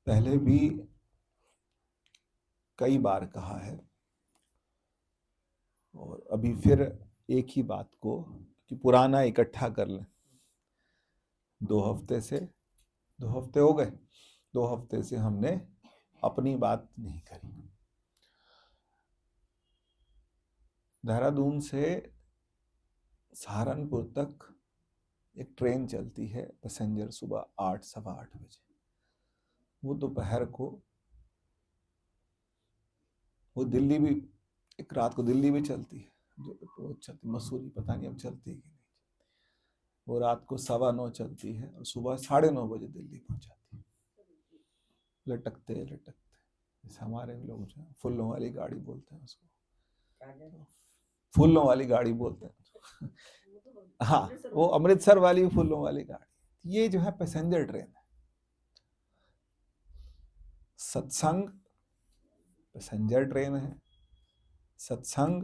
पहले भी कई बार कहा है और अभी फिर एक ही बात को कि पुराना इकट्ठा कर लें। 2 हफ्ते हो गए, 2 हफ्ते से हमने अपनी बात नहीं करी। देहरादून से सहारनपुर तक एक ट्रेन चलती है पैसेंजर, सुबह 8 सवा 8 बजे। वो दोपहर को वो दिल्ली भी, एक रात को दिल्ली भी चलती है, जो चलती मसूरी, पता नहीं अब चलती है कि नहीं। वो रात को 9:15 चलती है और सुबह 9:30 बजे दिल्ली पहुंच जाती है, लटकते लटकते। जैसे हमारे लोग जो फुल्लों वाली गाड़ी बोलते हैं उसको, फूलों वाली गाड़ी बोलते हैं। हाँ, वो अमृतसर वाली फूलों वाली गाड़ी। ये जो है पैसेंजर ट्रेन है। सत्संग पैसेंजर ट्रेन है। सत्संग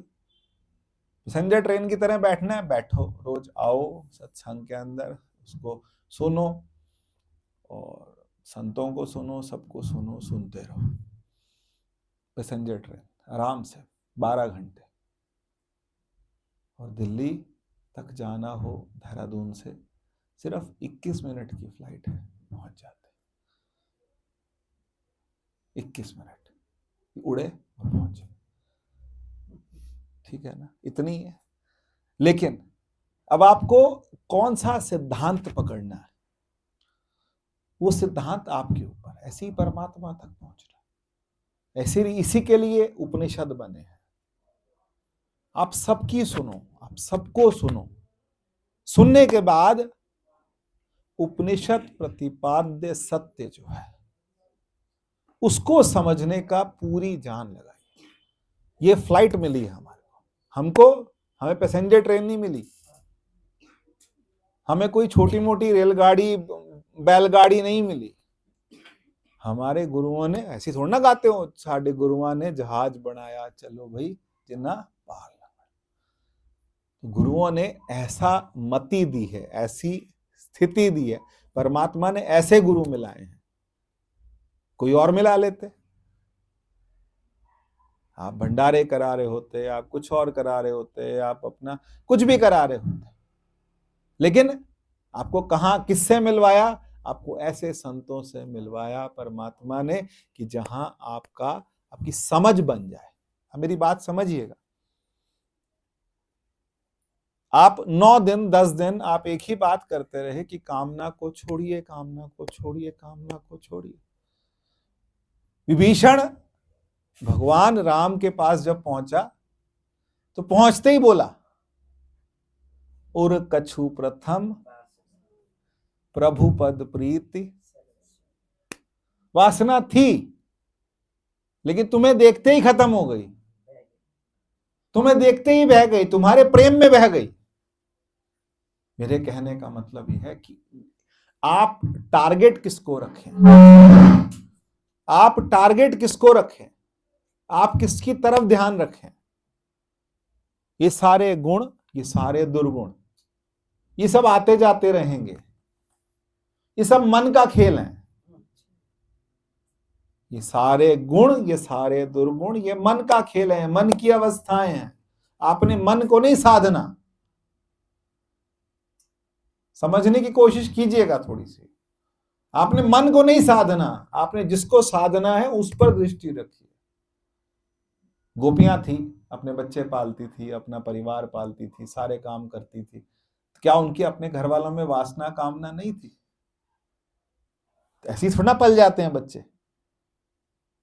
पैसेंजर ट्रेन की तरह बैठना है, बैठो, रोज आओ सत्संग के अंदर, उसको सुनो और संतों को सुनो, सबको सुनो, सुनते रहो। पैसेंजर ट्रेन आराम से 12 घंटे। और दिल्ली तक जाना हो देहरादून से सिर्फ 21 मिनट की फ्लाइट है, पहुंच जाते। 21 मिनट उड़े और पहुंचे, ठीक है ना, इतनी है। लेकिन अब आपको कौन सा सिद्धांत पकड़ना है, वो सिद्धांत आपके ऊपर। ऐसे ही परमात्मा तक पहुंचना, ऐसे ही इसी के लिए उपनिषद बने हैं। आप सबकी सुनो, आप सबको सुनो। सुनने के बाद उपनिषद प्रतिपाद्य सत्य जो है उसको समझने का पूरी जान लगाई। ये फ्लाइट मिली है हमें पैसेंजर ट्रेन नहीं मिली। हमें कोई छोटी मोटी रेलगाड़ी, बैलगाड़ी नहीं मिली। हमारे गुरुओं ने ऐसी थोड़ा ना गाते हो, साढ़े गुरुओं ने जहाज बनाया, चलो भाई जिन्ना पार लगा। तो गुरुओं ने ऐसा मति दी है, ऐसी स्थिति दी है, परमात्मा ने ऐसे गुरु मिलाए हैं। कोई और मिला लेते, आप भंडारे करा रहे होते, आप कुछ और करा रहे होते, आप अपना कुछ भी करा रहे होते, लेकिन आपको कहां किससे मिलवाया? आपको ऐसे संतों से मिलवाया परमात्मा ने कि जहां आपकी समझ बन जाए। अब मेरी बात समझिएगा। आप 9 दिन 10 दिन आप एक ही बात करते रहे कि कामना को छोड़िए, कामना को छोड़िए, कामना को छोड़िए। विभीषण भगवान राम के पास जब पहुंचा तो पहुंचते ही बोला, उर कछु प्रथम प्रभु पद प्रीति। वासना थी लेकिन तुम्हें देखते ही खत्म हो गई, तुम्हें देखते ही बह गई, तुम्हारे प्रेम में बह गई। मेरे कहने का मतलब यह है कि आप टारगेट किसको रखें, आप टारगेट किसको रखें, आप किसकी तरफ ध्यान रखें। ये सारे गुण, ये सारे दुर्गुण, ये सब आते जाते रहेंगे। ये सब मन का खेल है। ये सारे गुण, ये सारे दुर्गुण, ये मन का खेल है, मन की अवस्थाएं हैं। आपने मन को नहीं साधना। समझने की कोशिश कीजिएगा थोड़ी सी। आपने मन को नहीं साधना, आपने जिसको साधना है उस पर दृष्टि रखिए। गोपियां थी, अपने बच्चे पालती थी, अपना परिवार पालती थी, सारे काम करती थी। क्या उनकी अपने घर वालों में वासना कामना नहीं थी? ऐसी थोड़ा पल जाते हैं बच्चे।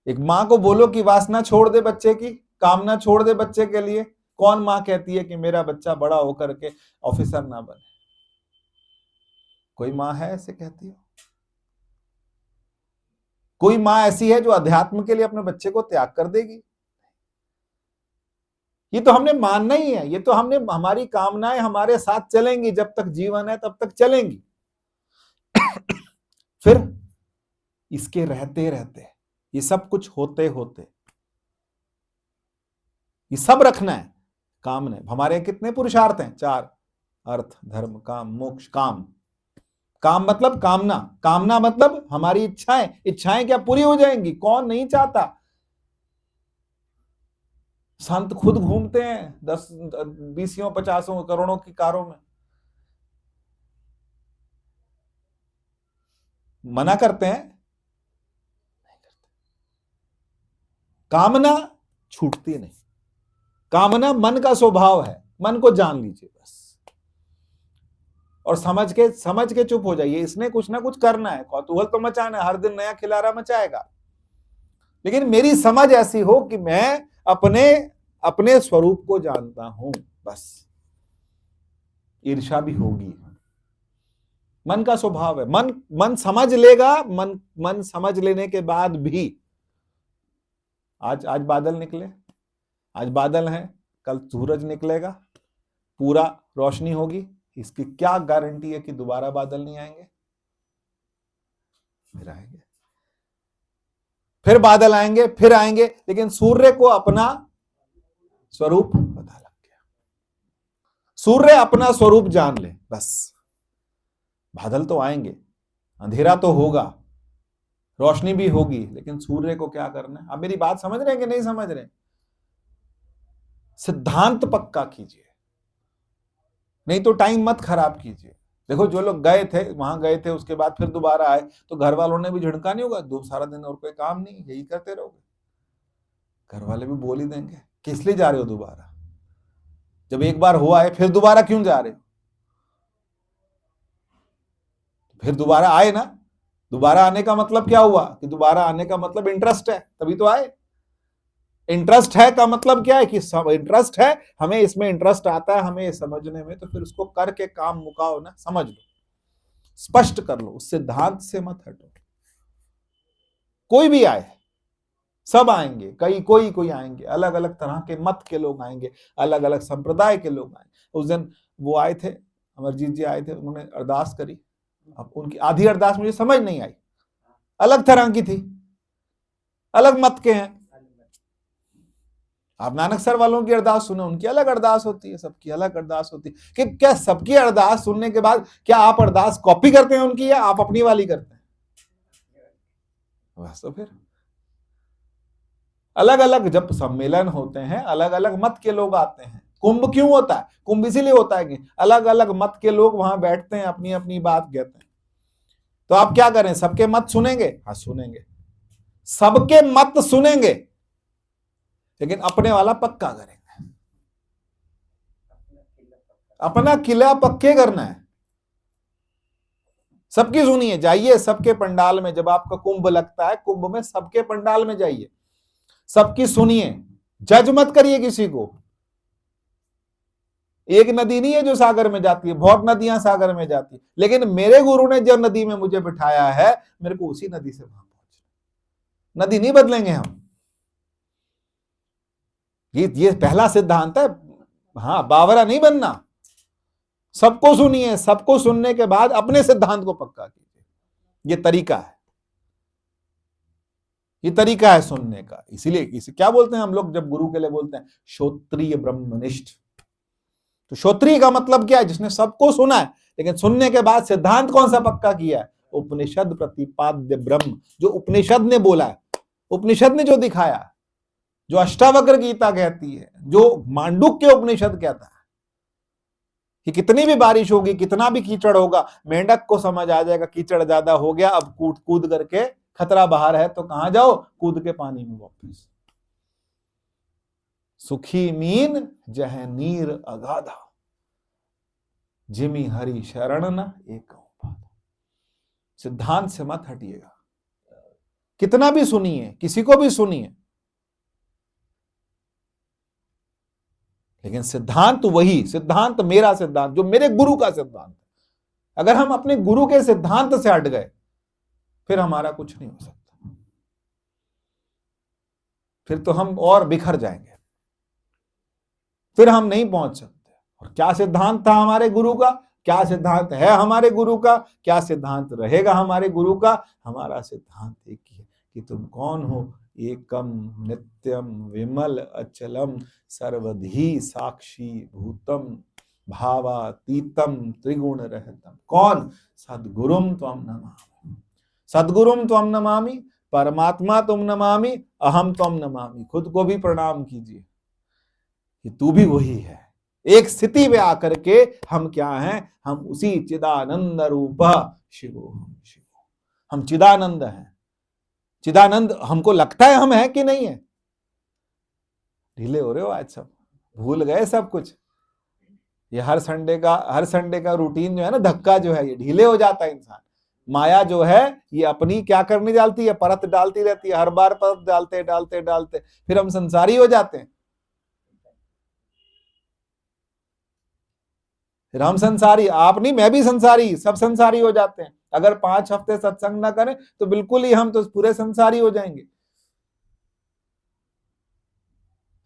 एक माँ को बोलो कि वासना छोड़ दे बच्चे की, कामना छोड़ दे बच्चे के लिए, कौन माँ कहती है कि मेरा बच्चा बड़ा होकर के ऑफिसर ना बने? कोई माँ है ऐसे कहती हो? कोई माँ ऐसी है जो अध्यात्म के लिए अपने बच्चे को त्याग कर देगी? ये तो हमने मानना ही है। ये तो हमने, हमारी कामनाएं हमारे साथ चलेंगी, जब तक जीवन है तब तक चलेंगी। फिर इसके रहते रहते, ये सब कुछ होते होते, ये सब रखना है। कामना, हमारे कितने पुरुषार्थ हैं? 4, अर्थ धर्म काम मोक्ष। काम काम मतलब कामना, कामना मतलब हमारी इच्छाएं, इच्छाएं क्या पूरी हो जाएंगी? कौन नहीं चाहता? संत खुद घूमते हैं 10 20 50 करोड़ों की कारों में, मना करते हैं? कामना छूटती नहीं, कामना मन का स्वभाव है, मन को जान लीजिए बस, और समझ के चुप हो जाइए। इसने कुछ ना कुछ करना है, कौतूहल तो मचाना है, हर दिन नया खिलारा मचाएगा, लेकिन मेरी समझ ऐसी हो कि मैं अपने अपने स्वरूप को जानता हूं, बस। ईर्ष्या भी होगी, मन का स्वभाव है, मन समझ लेगा, मन समझ लेने के बाद भी, आज बादल निकले, आज बादल है, कल सूरज निकलेगा, पूरा रोशनी होगी, इसकी क्या गारंटी है कि दोबारा बादल नहीं आएंगे? फिर आएंगे, फिर बादल आएंगे, फिर आएंगे, लेकिन सूर्य को अपना स्वरूप पता लग गया, सूर्य अपना स्वरूप जान ले, बस। बादल तो आएंगे, अंधेरा तो होगा, रोशनी भी होगी, लेकिन सूर्य को क्या करना है? आप मेरी बात समझ रहे हैं कि नहीं समझ रहे? सिद्धांत पक्का कीजिए, नहीं तो टाइम मत खराब कीजिए। देखो, जो लोग गए थे वहां गए थे, उसके बाद फिर दोबारा आए, तो घर वालों ने भी झिड़का नहीं होगा, दो सारा दिन और कोई काम नहीं, यही करते रहोगे? घर वाले भी बोल ही देंगे, किस लिए जा रहे हो दोबारा? जब एक बार हुआ है, फिर दोबारा क्यों जा रहे हो? फिर दोबारा आए ना, दोबारा आने का मतलब क्या हुआ? कि दोबारा आने का मतलब इंटरेस्ट है, तभी तो आए। इंटरेस्ट है का मतलब क्या है? कि सब इंटरेस्ट है, हमें इसमें इंटरेस्ट आता है, हमें समझने में, तो फिर उसको करके काम मुकाओ ना, समझ लो, स्पष्ट कर लो, उस सिद्धांत से मत हटो। कोई भी आए, सब आएंगे, कोई आएंगे, अलग अलग तरह के मत के लोग आएंगे, अलग अलग संप्रदाय के लोग आएंगे। उस दिन वो आए थे, अमरजीत जी आए थे, उन्होंने अरदास करी, अब उनकी आधी अरदास मुझे समझ नहीं आई, अलग तरह की थी, अलग मत के हैं। आप नानक सर वालों की अरदास सुने, उनकी अलग अरदास होती है, सबकी अलग अरदास होती है। कि क्या सबकी अरदास सुनने के बाद क्या आप अरदास कॉपी करते हैं उनकी, या आप अपनी वाली करते हैं? बस, तो फिर अलग अलग जब सम्मेलन होते हैं, अलग अलग मत के लोग आते हैं। कुंभ क्यों होता है? कुंभ इसीलिए होता है कि अलग अलग मत के लोग वहां बैठते हैं, अपनी अपनी बात कहते हैं। तो आप क्या करें? सबके मत सुनेंगे? हाँ सुनेंगे, सबके मत सुनेंगे, लेकिन अपने वाला पक्का करेंगे, अपना किला पक्के करना है। सबकी सुनिए, जाइए सबके पंडाल में, जब आपका कुंभ लगता है, कुंभ में सबके पंडाल में जाइए, सबकी सुनिए, जज मत करिए किसी को। एक नदी नहीं है जो सागर में जाती है, बहुत नदियां सागर में जाती है, लेकिन मेरे गुरु ने जो नदी में मुझे बिठाया है, मेरे को उसी नदी से वहां पहुंचना। नदी नहीं बदलेंगे हम, ये पहला सिद्धांत है। हाँ, बावरा नहीं बनना, सबको सुनिए, सबको सुनने के बाद अपने सिद्धांत को पक्का कीजिए। ये तरीका है, ये तरीका है सुनने का। इसीलिए इसे क्या बोलते हैं हम लोग जब गुरु के लिए बोलते हैं? श्रोत्रिय ब्रह्मनिष्ठ। तो श्रोत्रिय का मतलब क्या है? जिसने सबको सुना है, लेकिन सुनने के बाद सिद्धांत कौन सा पक्का किया है? उपनिषद प्रतिपाद्य ब्रह्म, जो उपनिषद ने बोला है, उपनिषद ने जो दिखाया, जो अष्टावक्र गीता कहती है, जो मांडुक्य उपनिषद कहता है कि कितनी भी बारिश होगी, कितना भी कीचड़ होगा, मेंढक को समझ आ जाएगा कीचड़ ज्यादा हो गया, अब कूद कूद करके, खतरा बाहर है तो कहां जाओ? कूद के पानी में वापस। सुखी मीन जह नीर अगाधा, जिमी हरि शरण न एक। सिद्धांत से मत हटिएगा, कितना भी सुनिए, किसी को भी सुनिए, लेकिन सिद्धांत वही, सिद्धांत मेरा सिद्धांत, जो मेरे गुरु का सिद्धांत है। अगर हम अपने गुरु के सिद्धांत से हट गए, फिर हमारा कुछ नहीं हो सकता, फिर तो हम और बिखर जाएंगे, फिर हम नहीं पहुंच सकते। और क्या सिद्धांत था हमारे गुरु का? क्या सिद्धांत है हमारे गुरु का? क्या सिद्धांत रहेगा हमारे गुरु का? हमारा सिद्धांत एक ही है कि तुम कौन हो? एकम नित्यम विमल अचलम सर्वधी साक्षी भूतम भावातीतम त्रिगुण रहतम। कौन? सद्गुरुम त्वम नमामि। सद्गुरुम त्वम नमामि, परमात्मा तुम नमामि, अहम त्वम नमामि। खुद को भी प्रणाम कीजिए कि तू भी वही है। एक स्थिति में आकर के हम क्या हैं? हम उसी चिदानंद रूप शिवो शिवो। हम चिदानंद हैं। चिदानंद हमको लगता है हम हैं कि नहीं है? ढीले हो रहे हो आज सब, भूल गए सब कुछ। ये हर संडे का रूटीन जो है ना, धक्का जो है, ये ढीले हो जाता है इंसान। माया जो है ये अपनी क्या करने डालती है? परत डालती रहती है, हर बार परत डालते डालते डालते फिर हम संसारी हो जाते हैं। फिर हम संसारी, आप नहीं, मैं भी संसारी, सब संसारी हो जाते हैं। अगर 5 हफ्ते सत्संग ना करें तो बिल्कुल ही हम तो पूरे संसारी हो जाएंगे।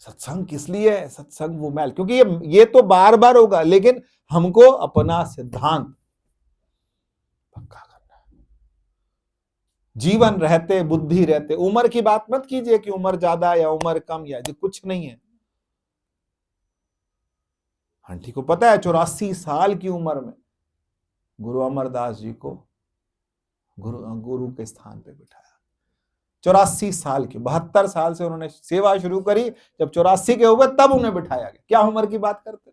सत्संग किस लिए है? सत्संग वो मैल, क्योंकि ये तो बार बार होगा, लेकिन हमको अपना सिद्धांत पक्का करना है। जीवन रहते, बुद्धि रहते। उम्र की बात मत कीजिए कि उम्र ज्यादा या उम्र कम, या कुछ नहीं है। आंटी को पता है 84 साल की उम्र में गुरु अमरदास जी को गुरु के स्थान पे बिठाया। 84 साल के, 72 साल से उन्होंने सेवा शुरू करी, जब 84 के हो गए तब उन्हें बिठाया गया। क्या उम्र की बात करते?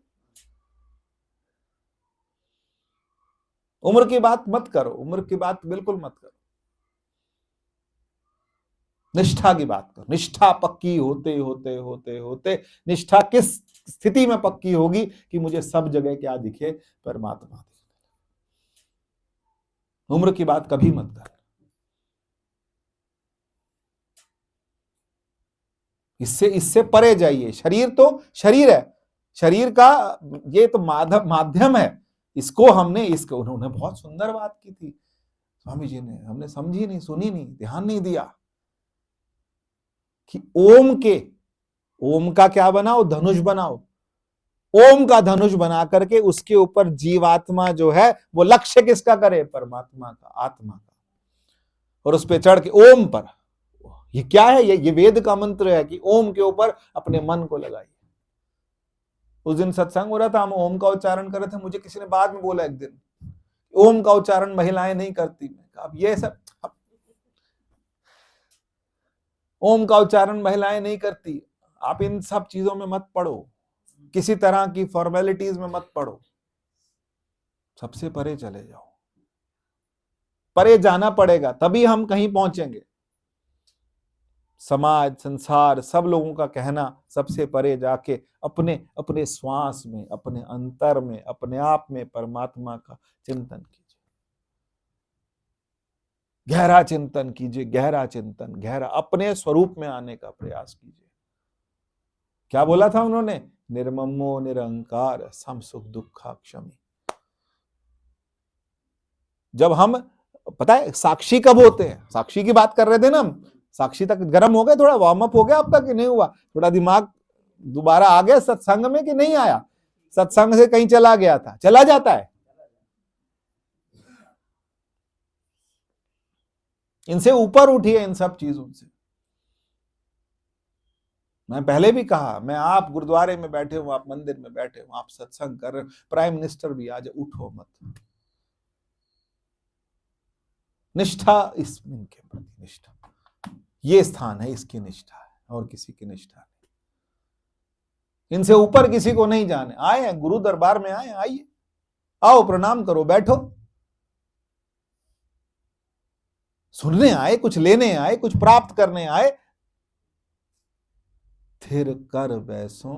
उम्र की बात मत करो, उम्र की बात बिल्कुल मत करो। निष्ठा की बात करो। निष्ठा पक्की होते होते होते होते निष्ठा किस स्थिति में पक्की होगी कि मुझे सब जगह क्या दिखे? परमात्मा दिखे। उम्र की बात कभी मत कर। इससे परे जाइए। शरीर तो शरीर है, शरीर का ये तो माध्यम है। इसको उन्होंने बहुत सुंदर बात की थी स्वामी जी ने, हमने समझी नहीं, सुनी नहीं, ध्यान नहीं दिया कि ओम का क्या बनाओ? धनुष बनाओ। ओम का धनुष बना करके उसके ऊपर जीवात्मा जो है वो लक्ष्य किसका करे? परमात्मा का, आत्मा का। और उस पे चढ़ के ओम पर, ये क्या है? ये वेद का मंत्र है कि ओम के ऊपर अपने मन को लगाइए। उस दिन सत्संग हो रहा था, हम ओम का उच्चारण कर रहे थे। मुझे किसी ने बाद में बोला एक दिन, ओम का उच्चारण महिलाएं नहीं करती। अब ये सब, ओम का उच्चारण महिलाएं नहीं करती। आप इन सब चीजों में मत पड़ो, किसी तरह की फॉर्मेलिटीज में मत पड़ो। सबसे परे चले जाओ। परे जाना पड़ेगा तभी हम कहीं पहुंचेंगे। समाज, संसार, सब लोगों का कहना, सबसे परे जाके अपने अपने श्वास में, अपने अंतर में, अपने आप में परमात्मा का चिंतन कीजिए। गहरा चिंतन कीजिए, गहरा चिंतन, गहरा अपने स्वरूप में आने का प्रयास कीजिए। क्या बोला था उन्होंने? निर्ममो निरंकार सम सुख दुखा क्षमी। जब हम, पता है साक्षी कब होते हैं? साक्षी की बात कर रहे थे ना हम। साक्षी तक गर्म हो गए? थोड़ा वार्म अप हो गया आपका कि नहीं हुआ? थोड़ा दिमाग दोबारा आ गया सत्संग में कि नहीं आया? सत्संग से कहीं चला गया था? चला जाता है। इनसे ऊपर उठिए, इन सब चीजों से। मैं पहले भी कहा, मैं आप गुरुद्वारे में बैठे हो, आप मंदिर में बैठे हो, आप सत्संग कर रहे हो, प्राइम मिनिस्टर भी आ जाए, उठो मत। निष्ठा इनके प्रति निष्ठा, ये स्थान है, इसकी निष्ठा है, और किसी की निष्ठा नहीं। इनसे ऊपर किसी को नहीं जाने। आए हैं गुरु दरबार में, आइए, आओ, प्रणाम करो, बैठो। सुनने आए, कुछ लेने आए, कुछ प्राप्त करने आए। थिर कर बैसो,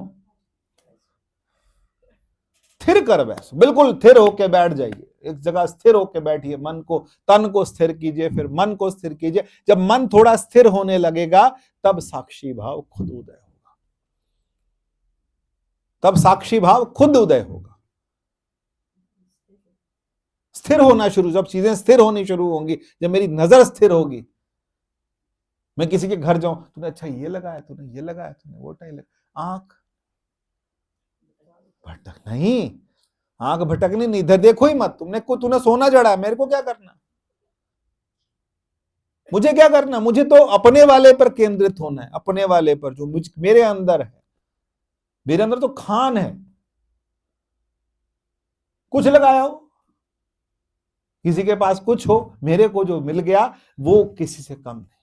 थिर कर बैसो, बिल्कुल थिर होके बैठ जाइए। एक जगह स्थिर होके बैठिए, मन को, तन को स्थिर कीजिए, फिर मन को स्थिर कीजिए। जब मन थोड़ा स्थिर होने लगेगा तब साक्षी भाव खुद उदय होगा। तब साक्षी भाव खुद उदय होगा। स्थिर होना शुरू, जब चीजें स्थिर होनी शुरू होंगी, जब मेरी नजर स्थिर होगी, मैं किसी के घर जाऊं, तूने अच्छा ये लगाया, तूने ये लगाया, तूने वो टाइल, आंख भटक नहीं, आंख भटकनी नहीं, इधर देखो ही मत। तूने सोना जड़ा, मेरे को क्या करना? मुझे क्या करना? मुझे तो अपने वाले पर केंद्रित होना है, अपने वाले पर जो मेरे अंदर है। मेरे अंदर तो खान है। कुछ लगाया हो, किसी के पास कुछ हो, मेरे को जो मिल गया वो किसी से कम नहीं।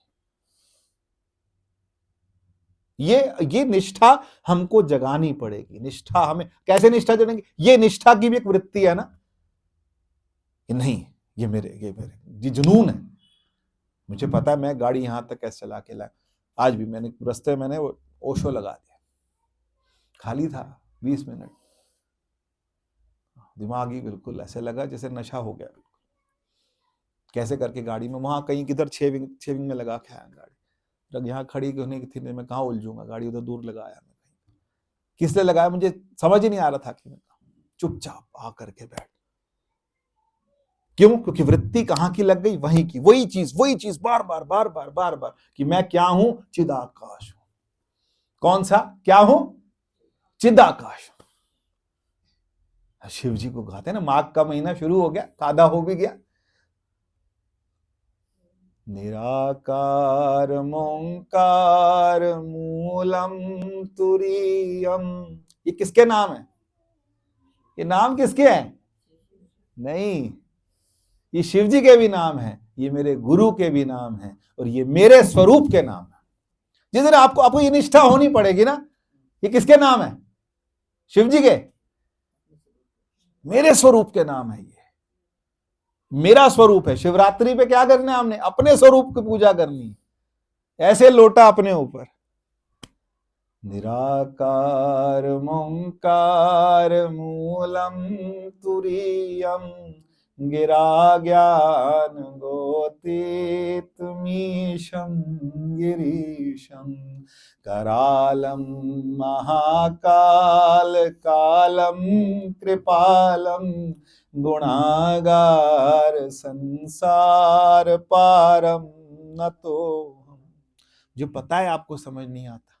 ये निष्ठा हमको जगानी पड़ेगी। निष्ठा हमें कैसे निष्ठा जगाएंगे? ये निष्ठा की भी एक वृत्ति है ना कि नहीं, ये जुनून है। मुझे पता है मैं गाड़ी यहां तक कैसे चला के लाया। आज भी मैंने रास्ते मैंने वो ओशो लगा दिया, खाली था 20 मिनट, दिमाग ही बिल्कुल ऐसे लगा जैसे नशा हो गया। कैसे करके गाड़ी में वहां कहीं किधर शेविंग में लगा के आया गाड़ी, जब यहाँ खड़ी होने की थी, मैं कहाँ उलझूंगा, गाड़ी उधर दूर लगाया मैं, किसने लगाया मुझे समझ ही नहीं आ रहा था कि मैं चुपचाप आ करके बैठ। क्यों? क्योंकि वृत्ति कहां की लग गई, वहीं की, वही चीज बार बार कि मैं क्या हूं, चिदाकाश हूं। कौन सा क्या हूं? चिदाकाश। शिव जी को गाते हैं ना, माघ का महीना शुरू हो गया, कादा हो भी गया। निराकार मोंकार मूलम तुरीयम, ये किसके नाम है? ये नाम किसके हैं? नहीं, ये शिव जी के भी नाम है, ये मेरे गुरु के भी नाम है, और ये मेरे स्वरूप के नाम है। जिस दिन आपको ये निष्ठा होनी पड़ेगी ना, ये किसके नाम है? शिव जी के, मेरे स्वरूप के नाम है। ये मेरा स्वरूप है। शिवरात्रि पे क्या करना है हमने? अपने स्वरूप की पूजा करनी है, ऐसे लोटा अपने ऊपर। निराकार मोंकार मूलम तुरीयम गिरा ज्ञान गोतीतमीशं गिरीशं करालम महाकाल कालम कृपालम गुणागार संसार पारम न तो। जो पता है आपको समझ नहीं आता।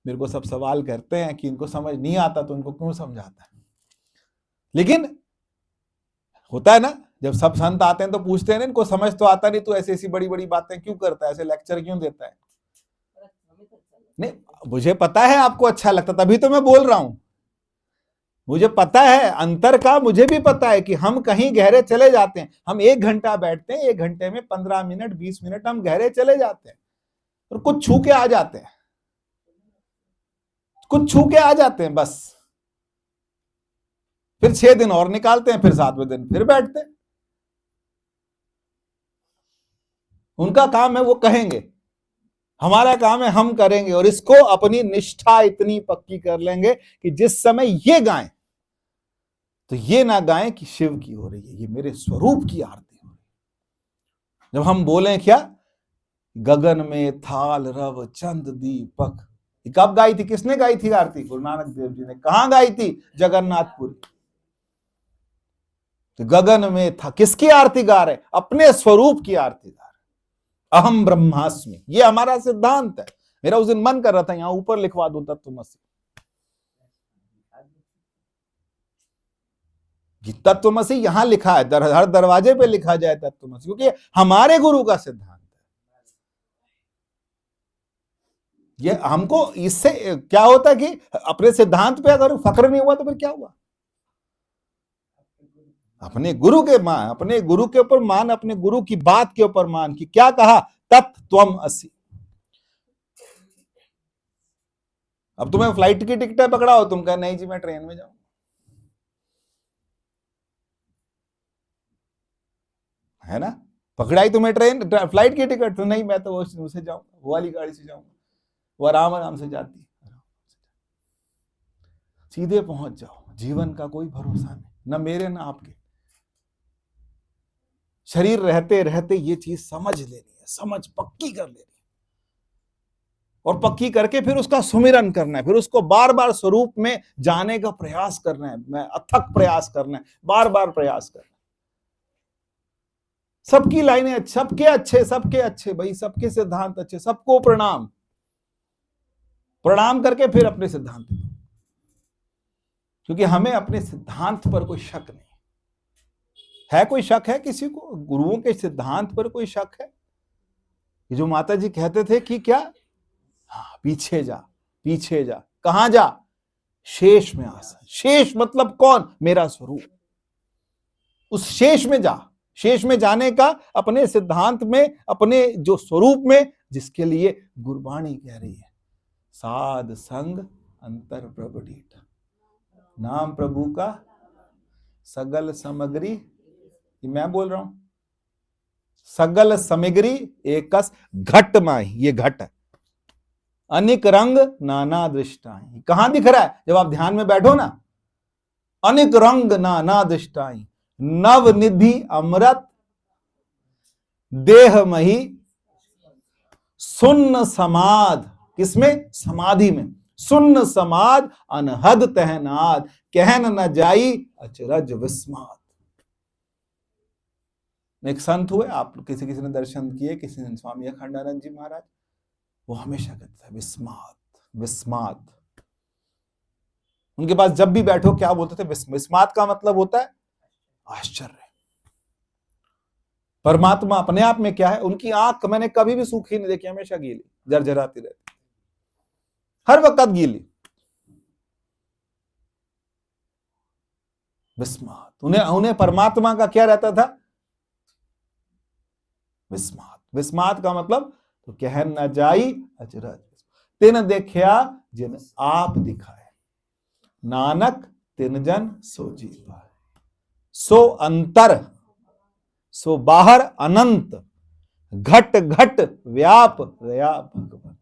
मेरे को सब सवाल करते हैं कि इनको समझ नहीं आता तो इनको क्यों समझाता है, लेकिन होता है ना, जब सब संत आते हैं तो पूछते हैं ना, इनको समझ तो आता नहीं, तो ऐसी ऐसी बड़ी बड़ी बातें क्यों करता है, ऐसे लेक्चर क्यों देता है? नहीं, मुझे पता है आपको अच्छा लगता, तभी तो मैं बोल रहा हूं। मुझे पता है अंतर का, मुझे भी पता है कि हम कहीं गहरे चले जाते हैं। हम 1 घंटा बैठते हैं, 1 घंटे में 15 मिनट 20 मिनट हम गहरे चले जाते हैं और कुछ छू के आ जाते हैं, कुछ छू के आ जाते हैं बस। फिर 6 दिन और निकालते हैं, फिर 7वें दिन फिर बैठते हैं। उनका काम है वो कहेंगे, हमारा काम है हम करेंगे, और इसको अपनी निष्ठा इतनी पक्की कर लेंगे कि जिस समय ये गाएं तो ये ना गाएं कि शिव की हो रही है, ये मेरे स्वरूप की आरती हो रही है। जब हम बोलें क्या, गगन में थाल रव चंद दीपक, कब गाई थी, किसने गाई थी आरती? गुरु नानक देव जी ने। कहां गाई थी? जगन्नाथपुरी। तो गगन में था, किसकी आरती गा रहे? अपने स्वरूप की आरती गा रहे। अहम ब्रह्मास्मि, ये हमारा सिद्धांत है। मेरा उस दिन मन कर रहा था यहां ऊपर लिखवा दूं तत्वमसि। तत्वमसि यहां लिखा है, हर दरवाजे पे लिखा जाए तत्वमसि, क्योंकि हमारे गुरु का सिद्धांत है। ये हमको इससे क्या होता है कि अपने सिद्धांत पे अगर फक्र नहीं हुआ तो फिर क्या हुआ? अपने गुरु के मान, अपने गुरु के ऊपर मान, अपने गुरु की बात के ऊपर मान कि क्या कहा, तत्त्वमसि। अब तुम्हें फ्लाइट की टिकट पकड़ा हो, तुम कह नहीं जी मैं ट्रेन में जाऊं, है ना? पकड़ाई तुम्हें ट्रेन फ्लाइट की टिकट, तो नहीं मैं तो उसे जाऊंगा, वो वाली गाड़ी से जाऊंगा, वो आराम आराम से जाती है, सीधे पहुंच जाओ। जीवन का कोई भरोसा नहीं, ना मेरे ना आपके। शरीर रहते रहते ये चीज समझ लेनी है, समझ पक्की कर लेनी है, और पक्की करके फिर उसका सुमिरन करना है, फिर उसको बार बार स्वरूप में जाने का प्रयास करना है, मैं अथक प्रयास करना है, बार बार प्रयास करना है। सबकी लाइनें सबके अच्छे भाई, सबके सिद्धांत अच्छे, सबको प्रणाम, प्रणाम करके फिर अपने सिद्धांत पर, क्योंकि हमें अपने सिद्धांत पर कोई शक नहीं है। कोई शक है किसी को गुरुओं के सिद्धांत पर? कोई शक है? जो माता जी कहते थे कि क्या, हाँ, पीछे जा, पीछे जा, कहां जा? शेष में आसन। शेष मतलब कौन? मेरा स्वरूप। उस शेष में जा, शेष में जाने का अपने सिद्धांत में, अपने जो स्वरूप में, जिसके लिए गुरबाणी कह रही है साध संग अंतर प्रबडीठ, नाम प्रभु का सगल सामग्री, ये मैं बोल रहा हूं, सगल सामग्री एकस घट माही, ये घट है, अनेक रंग नाना दृष्टाई। कहां दिख रहा है? जब आप ध्यान में बैठो ना, अनेक रंग नाना दृष्टाई, नव निधि अमृत देह मही सुन्न समाध, किसमें? समाधि में। सुन्न समाध अनहद तहनाद, कहन न जाई अचरज विस्मात। एक संत हुए, आप किसी ने दर्शन किए, किसी ने स्वामी अखंडानंद जी महाराज, वो हमेशा कहते हैं विस्मात विस्मात। उनके पास जब भी बैठो क्या बोलते थे? विस्मात का मतलब होता है आश्चर्य। परमात्मा अपने आप में क्या है? उनकी आंख मैंने कभी भी सूखी नहीं देखी, हमेशा गीली, जर्जराती रहती, हर वक्त गीली। विस्मात, उन्हें परमात्मा का क्या रहता था? विस्मात। विस्मात का मतलब तो कह न जाई अचरज, तिन देखिया जिन आप दिखाए, नानक तिन जन सो जी पाए। सो अंतर, सो बाहर अनंत, घट घट व्याप रया भगवान,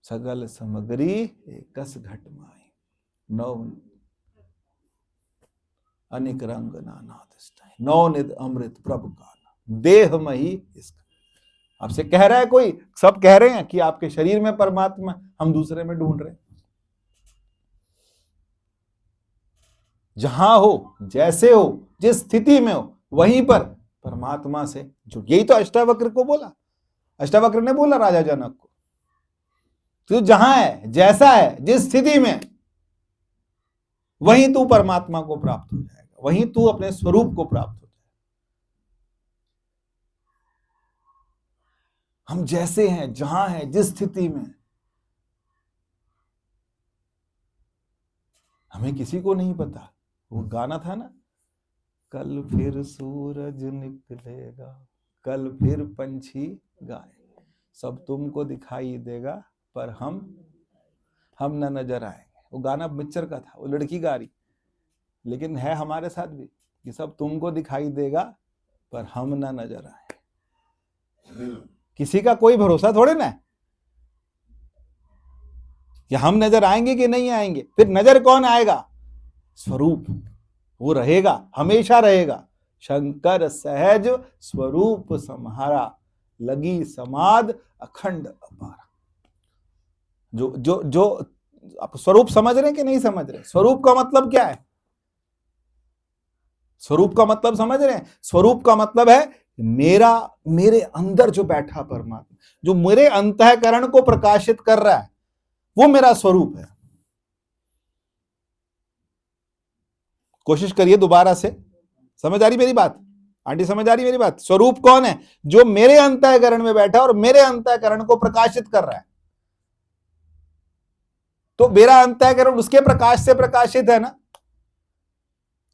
सगल सामग्री एकस घट माई, नौ अनेक रंग नाना दृष्टाई, नौ निध अमृत प्रभु का देह मही। इसका आपसे कह रहा है कोई, सब कह रहे हैं कि आपके शरीर में परमात्मा, हम दूसरे में ढूंढ रहे हैं। जहां हो, जैसे हो, जिस स्थिति में हो, वहीं पर परमात्मा से जुड़। यही तो अष्टावक्र को बोला, अष्टावक्र ने बोला राजा जनक को, तू जहां है, जैसा है, जिस स्थिति में, वहीं तू परमात्मा को प्राप्त हो जाएगा, वहीं तू अपने स्वरूप को प्राप्त हो जाएगा। हम जैसे हैं, जहां हैं, जिस स्थिति में, हमें किसी को नहीं पता। वो गाना था ना, कल फिर सूरज निकलेगा, कल फिर पंछी गाएंगे, सब तुमको दिखाई देगा पर हम न नजर आएंगे। वो गाना मिक्सचर का था, वो लड़की गा रही, लेकिन है हमारे साथ भी कि सब तुमको दिखाई देगा पर हम न नजर आएंगे। किसी का कोई भरोसा थोड़े ना है कि हम नजर आएंगे कि नहीं आएंगे। फिर नजर कौन आएगा? स्वरूप, वो रहेगा, हमेशा रहेगा। शंकर सहज स्वरूप सम्हारा, लगी समाध अखंड अपारा। जो जो जो आप स्वरूप समझ रहे हैं कि नहीं समझ रहे? स्वरूप का मतलब क्या है? स्वरूप का मतलब समझ रहे हैं? स्वरूप का मतलब है मेरे अंदर जो बैठा परमात्मा, जो मेरे अंतःकरण को प्रकाशित कर रहा है, वो मेरा स्वरूप है। कोशिश करिए दोबारा से, समझ आ रही मेरी बात? आंटी समझ आ रही मेरी बात? स्वरूप कौन है? जो मेरे अंतःकरण में बैठा और मेरे अंतःकरण को प्रकाशित कर रहा है। तो मेरा अंतःकरण उसके प्रकाश से प्रकाशित है ना,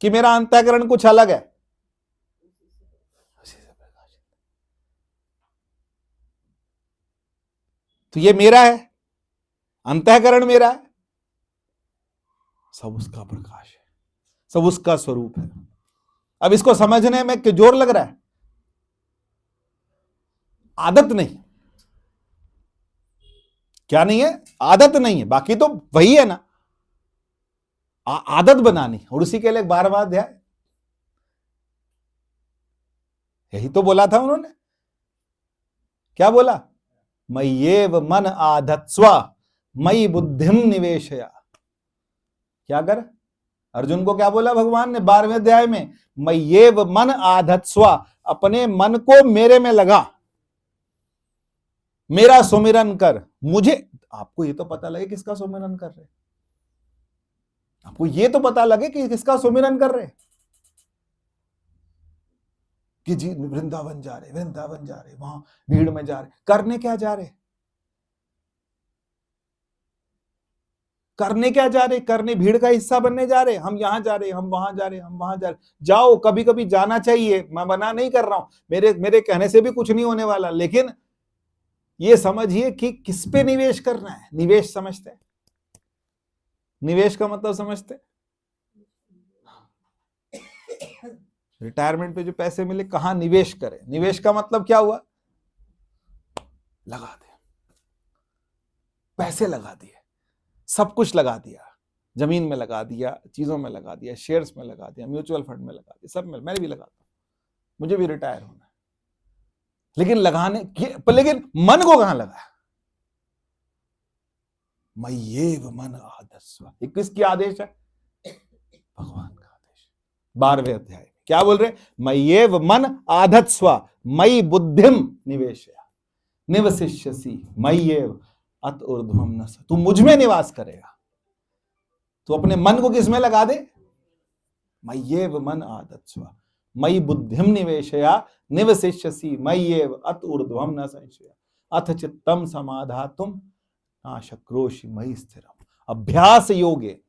कि मेरा अंतःकरण कुछ अलग है? तो ये मेरा है, अंतःकरण मेरा है, सब उसका प्रकाश है, सब उसका स्वरूप है। अब इसको समझने में क्यों जोर लग रहा है? आदत नहीं। क्या नहीं है? आदत नहीं है, बाकी तो वही है ना, आदत बनानी। और उसी के लिए 12वां अध्याय, यही तो बोला था उन्होंने। क्या बोला? मय्येव मन आधत्स्व मयि बुद्धिम निवेशया। क्या कर? अर्जुन को क्या बोला भगवान ने 12वें अध्याय में? मय्येव मन आधत्स्व, अपने मन को मेरे में लगा, मेरा सुमिरन कर। मुझे, आपको ये तो पता लगे किसका सुमिरन कर रहे, आपको ये तो पता लगे कि किसका सुमिरन कर रहे, कि जी वृंदावन जा रहे, वृंदावन जा रहे, वहां भीड़ में जा रहे, करने क्या जा रहे? करने क्या जा रहे? करने भीड़ का हिस्सा बनने जा रहे? हम यहां जा रहे, हम वहां जा रहे, हम वहां जा रहे। जाओ, कभी कभी जाना चाहिए, मैं मना नहीं कर रहा हूं, मेरे कहने से भी कुछ नहीं होने वाला, लेकिन ये समझिए कि किस पे निवेश करना है। निवेश समझते हैं? निवेश का मतलब समझते हैं? रिटायरमेंट पे जो पैसे मिले कहां निवेश करें? निवेश का मतलब क्या हुआ? लगा दे, पैसे लगा दिए, सब कुछ लगा दिया, जमीन में लगा दिया, चीजों में लगा दिया, शेयर्स में लगा दिया, म्यूचुअल फंड में लगा दिया, सब में। मैंने भी लगाता हूं, मुझे भी रिटायर होना है, लेकिन लेकिन मन को कहां लगाया? मय्येव मन आधत्स्व। ये किसकी आदेश है? भगवान का आदेश। 12वें अध्याय क्या बोल रहे? मय्येव मन आधत्स्व मयि बुद्धिम निवेशय निवसिष्यसि मय्येव अत ऊर्ध्वम न स। तू मुझ में निवास करेगा, तो अपने मन को किसमें लगा दे? मय्येव मन आधत्स्व मयि बुद्धिम निवेशया निवसिष्यसि मय्येव अत ऊर्ध्वम न संशय अथ चित्तम समाधातुम नाशक्रोशि मयि स्थिरम। अभ्यास योगे,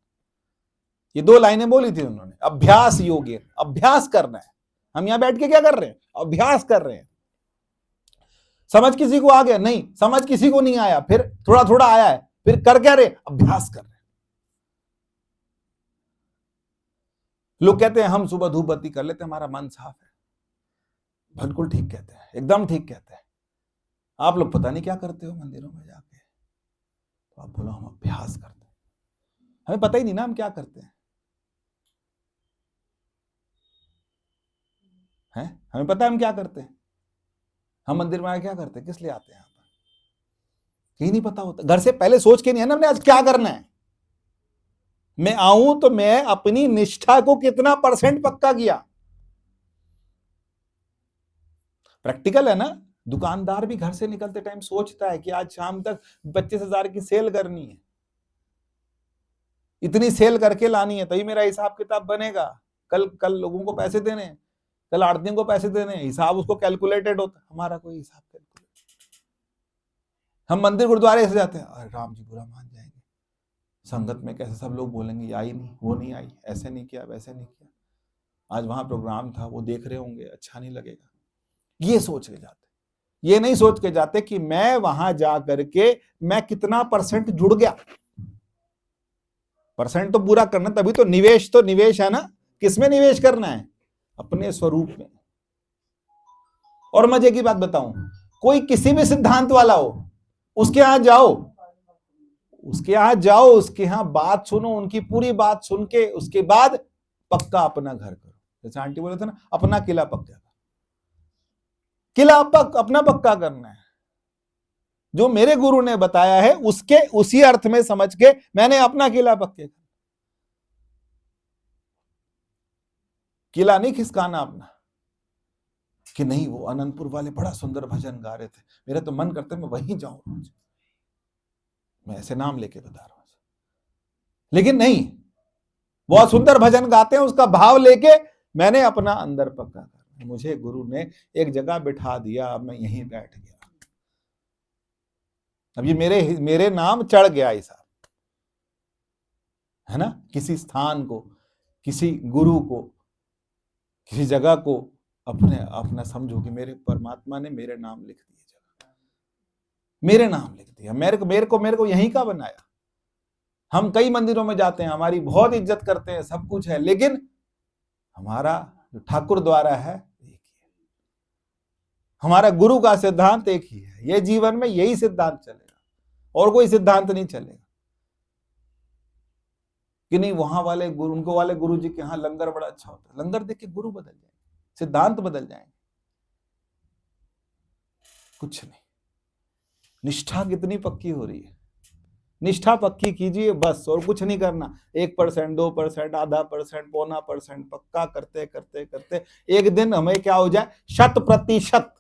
ये 2 लाइनें बोली थी उन्होंने। अभ्यास योगे, अभ्यास करना है। हम यहां बैठ के क्या कर रहे हैं? अभ्यास कर रहे हैं। समझ किसी को आ गया? नहीं। समझ किसी को नहीं आया, फिर थोड़ा थोड़ा आया है, फिर कर क्या रहे? अभ्यास कर रहे हैं। लोग कहते हैं हम सुबह धूप बत्ती कर लेते हैं, हमारा मन साफ है। बिल्कुल ठीक कहते हैं, एकदम ठीक कहते हैं। आप लोग पता नहीं क्या करते हो मंदिरों में जाके, तो आप बोलो हम अभ्यास करते हैं। हमें पता ही नहीं ना हम क्या करते हैं, हमें पता है हम क्या करते हैं। हम मंदिर में आए क्या करते हैं? किस लिए आते हैं? यहाँ पर यही नहीं पता होता। घर से पहले सोच के नहीं है ना हमने आज क्या करना है। मैं आऊं तो मैं अपनी निष्ठा को कितना % पक्का किया। प्रैक्टिकल है ना। दुकानदार भी घर से निकलते टाइम सोचता है कि आज शाम तक 25,000 की सेल करनी है, इतनी सेल करके लानी है, तभी मेरा हिसाब किताब बनेगा। कल लोगों को पैसे देने हैं, कल आड़तियों को पैसे देने हैं, हिसाब उसको कैलकुलेटेड होता है। हमारा कोई हिसाब कैलकुलेटेड। हम मंदिर गुरुद्वारे से जाते हैं, अरे राम जी बुरा मान जाएंगे, संगत में कैसे सब लोग बोलेंगे, आई नहीं, वो नहीं आई, ऐसे नहीं किया, वैसे नहीं किया, आज वहां प्रोग्राम था, वो देख रहे होंगे, अच्छा नहीं लगेगा। ये सोच के जाते, ये नहीं सोच के जाते कि मैं वहां जा करके मैं कितना % जुड़ गया। % तो पूरा करना, तभी तो निवेश है ना। किसमें निवेश करना है? अपने स्वरूप में। और मजे की बात बताऊं, कोई किसी भी सिद्धांत वाला हो, उसके यहां जाओ, उसके यहां बात सुनो, उनकी पूरी बात सुन के उसके बाद पक्का अपना घर करो। जैसे आंटी बोले थे ना, अपना किला पक्का, अपना पक्का करना है। जो मेरे गुरु ने बताया है उसके उसी अर्थ में समझ के मैंने अपना किला पक्के। किला नहीं खिसकाना अपना कि नहीं वो अनंतपुर वाले बड़ा सुंदर भजन गा रहे थे, मेरा तो मन करता है मैं वहीं जाऊं रोज, मैं ऐसे नाम लेके बता रहा हूं। लेकिन नहीं, बहुत सुंदर भजन गाते हैं, उसका भाव लेके मैंने अपना अंदर पक्का कर, मुझे गुरु ने एक जगह बिठा दिया, अब मैं यहीं बैठ गया। अब ये मेरे नाम चढ़ गया ऐसा है ना। किसी स्थान को, किसी गुरु को, किसी जगह को अपना समझो कि मेरे परमात्मा ने मेरे नाम लिख दिए, जगह मेरे नाम लिख दिया, मेरे को यहीं का बनाया। हम कई मंदिरों में जाते हैं, हमारी बहुत इज्जत करते हैं, सब कुछ है, लेकिन हमारा जो ठाकुर द्वारा है एक ही है, हमारा गुरु का सिद्धांत एक ही है। ये जीवन में यही सिद्धांत चलेगा और कोई सिद्धांत नहीं चलेगा कि नहीं वहां वाले गुरु, उनको वाले गुरु जी के यहाँ लंगर बड़ा अच्छा होता है। लंगर देख के गुरु बदल जाएंगे, सिद्धांत बदल जाएंगे, कुछ नहीं। निष्ठा कितनी पक्की हो रही है, निष्ठा पक्की कीजिए बस, और कुछ नहीं करना। 1%, 2%, आधा % 0.25% पक्का करते करते करते एक दिन हमें क्या हो जाए, 100%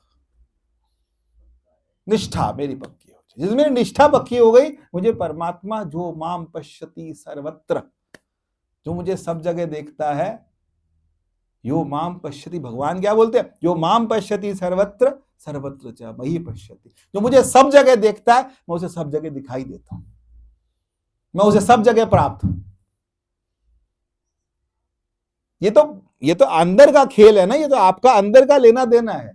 निष्ठा मेरी पक्की हो जाए। जिसमें निष्ठा पक्की हो गई, मुझे परमात्मा जो माम पश्यति सर्वत्र, जो मुझे सब जगह देखता है, यो माम पश्यति, भगवान क्या बोलते हैं, जो माम पश्यति सर्वत्र सर्वत्र च मयि पश्यति, जो मुझे सब जगह देखता है मैं उसे सब जगह दिखाई देता हूं। मैं उसे सब जगह प्राप्त हूं। ये तो अंदर का खेल है ना, ये तो आपका अंदर का लेना देना है।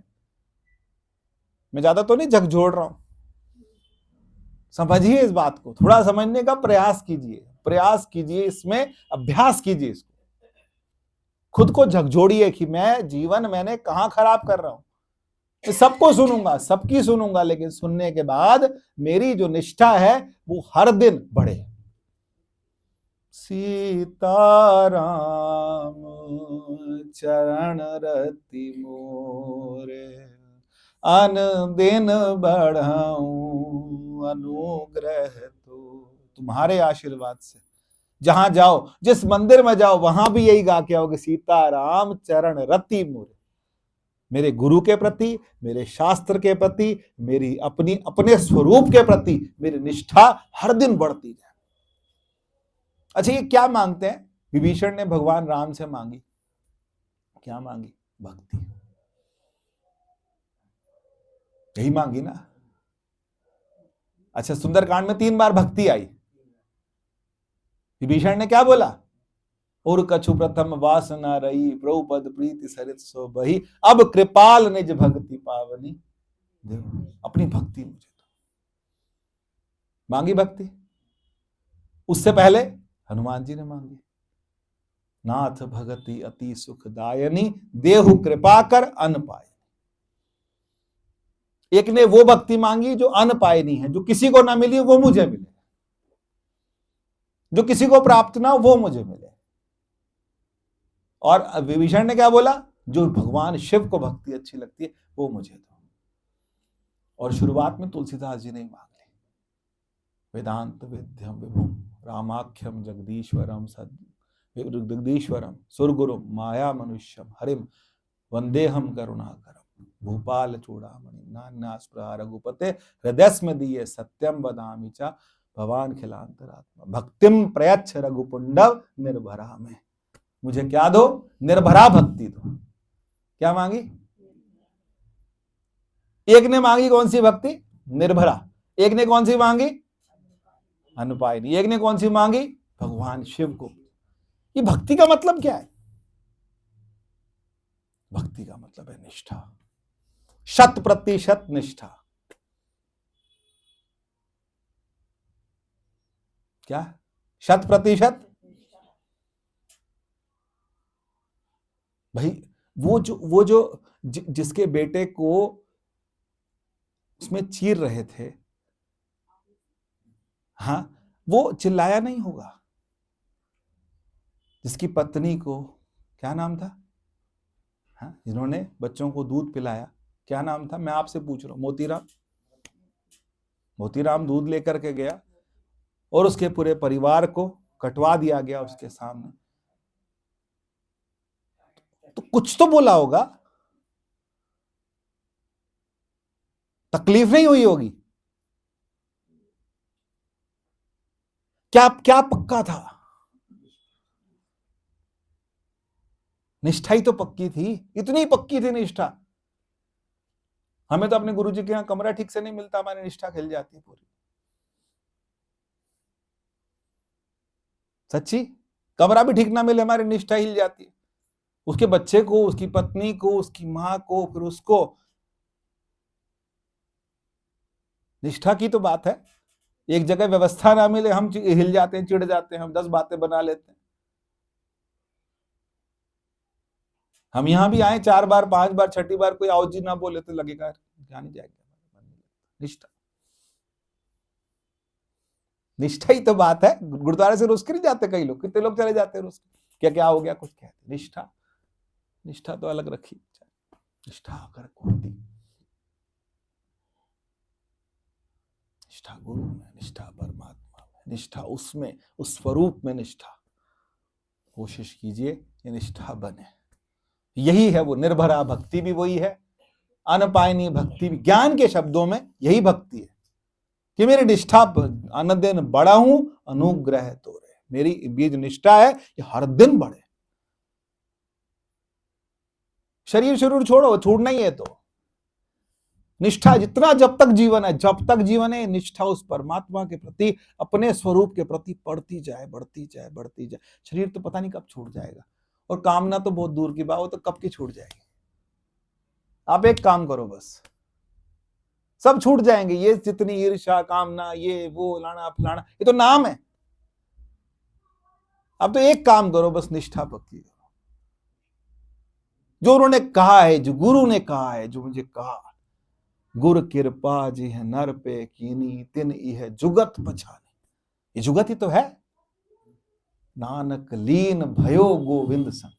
मैं ज्यादा तो नहीं झकझोड़ रहा हूं, समझिए इस बात को, थोड़ा समझने का प्रयास कीजिए, इसमें अभ्यास कीजिए, इसको खुद को झकझोड़िए कि मैं जीवन मैंने कहां खराब कर रहा हूं। मैं सबको सुनूंगा, सबकी सुनूंगा, लेकिन सुनने के बाद मेरी जो निष्ठा है वो हर दिन बढ़े। सीताराम चरण रति मोरे, अन दिन बढ़ाऊं अनुग्रह तो। तुम्हारे आशीर्वाद से जहां जाओ, जिस मंदिर में जाओ, वहां भी यही गा के आओगे, सीताराम चरण रति मोरे। मेरे गुरु के प्रति, मेरे शास्त्र के प्रति, मेरी अपने स्वरूप के प्रति मेरी निष्ठा हर दिन बढ़ती जाए। अच्छा, ये क्या मांगते हैं? विभीषण ने भगवान राम से मांगी, क्या मांगी? भक्ति। यही मांगी ना। अच्छा, सुंदरकांड में 3 बार भक्ति आई। विभीषण ने क्या बोला? और कछु प्रथम वासना रही, प्रभु पद प्रीति सरित सो बही, अब कृपाल निज भक्ति पावनी देव। अपनी भक्ति मुझे दो। मांगी भक्ति। उससे पहले हनुमान जी ने मांगी, नाथ भगति अति सुखदायनी, देहु कृपा कर अन पाए। एक ने वो भक्ति मांगी जो अन पायनी है, जो किसी को ना मिली वो मुझे मिले, जो किसी को प्राप्त ना हो वो मुझे मिले। और विभीषण ने क्या बोला? जो भगवान शिव को भक्ति अच्छी लगती है वो मुझे दो। और शुरुआत में तुलसीदास जी ने मांग ली, वेदांत विद्यम विभुम रामाख्यम जगदीश्वरम जगदीश्वरम सुरगुरुम माया मनुष्यम हरिम वंदेहम करुणाकरम भूपाल चूड़ामणि नान्या स्पृहा रघुपते हृदय दिए सत्यम वदामि च भवान खिलांतरात्मा भक्तिम प्रयच्छ रघुपुंडव निर्भरा में। मुझे क्या दो? निर्भरा भक्ति दो। क्या मांगी? एक ने मांगी कौन सी भक्ति? निर्भरा। एक ने कौन सी मांगी? अनुपायनी। एक ने कौन सी मांगी? भगवान शिव को। ये भक्ति का मतलब क्या है? भक्ति का मतलब है निष्ठा, 100% निष्ठा। क्या? 100%? भाई वो जो जिसके बेटे को उसमें चीर रहे थे, हाँ, वो चिल्लाया नहीं होगा। जिसकी पत्नी को, क्या नाम था, हाँ, जिन्होंने बच्चों को दूध पिलाया, क्या नाम था? मैं आपसे पूछ रहा हूं। मोतीराम। मोतीराम दूध लेकर के गया और उसके पूरे परिवार को कटवा दिया गया उसके सामने। तो कुछ तो बोला होगा, तकलीफ नहीं हुई होगी। क्या क्या पक्का था? निष्ठा ही तो पक्की थी, इतनी पक्की थी निष्ठा। हमें तो अपने गुरुजी के यहाँ कमरा ठीक से नहीं मिलता, हमारी निष्ठा खिल जाती है पूरी। सच्ची, कमरा भी ठीक ना मिले हमारी निष्ठा हिल जाती है। उसके बच्चे को, उसकी पत्नी को, उसकी मां को, फिर उसको। निष्ठा की तो बात है। एक जगह व्यवस्था ना मिले हम हिल जाते हैं, चिढ़ जाते हैं, हम 10 बातें बना लेते हैं। हम यहां भी आए 4 बार 5 बार, 6ठी बार कोई आओ जी ना बोले तो लगेगा क्या नहीं जाएगा। निष्ठा, निष्ठा ही तो बात है। गुरुद्वारे से रुस के नहीं जाते कई लोग, कितने लोग चले जाते हैं रुस के, क्या हो गया, कुछ कहते। निष्ठा, निष्ठा तो अलग रखी। निष्ठा अगर होती, निष्ठा गुरु में, निष्ठा परमात्मा में, निष्ठा उसमें, उस स्वरूप में निष्ठा। कोशिश कीजिए ये निष्ठा बने। यही है वो निर्भरा भक्ति, भी वही है। अनपायनी भक्ति भी, ज्ञान के शब्दों में यही भक्ति है कि मेरी निष्ठा अनदिन बढ़ा हूं अनुग्रह तो रहे। मेरी बीज निष्ठा है कि हर दिन बढ़े। शरीर छोड़ो, छोड़ना ही है तो निष्ठा जितना जब तक जीवन है निष्ठा उस परमात्मा के प्रति, अपने स्वरूप के प्रति बढ़ती जाए बढ़ती जाए बढ़ती जाए। शरीर तो पता नहीं कब छूट जाएगा, और कामना तो बहुत दूर की बात, वो तो कब की छूट जाएगी। आप एक काम करो, बस सब छूट जाएंगे। ये जितनी ईर्ष्या, कामना, ये वो लाना फलाना, ये तो नाम है। अब तो एक काम करो, बस निष्ठा पक्की करो। जो उन्होंने कहा है, जो गुरु ने कहा है, जो मुझे कहा, गुर कृपा जी है नर पे कीनी, तिन इह जुगत पछाने। ये जुगत ही तो है। नानक लीन भयो गोविंद संग।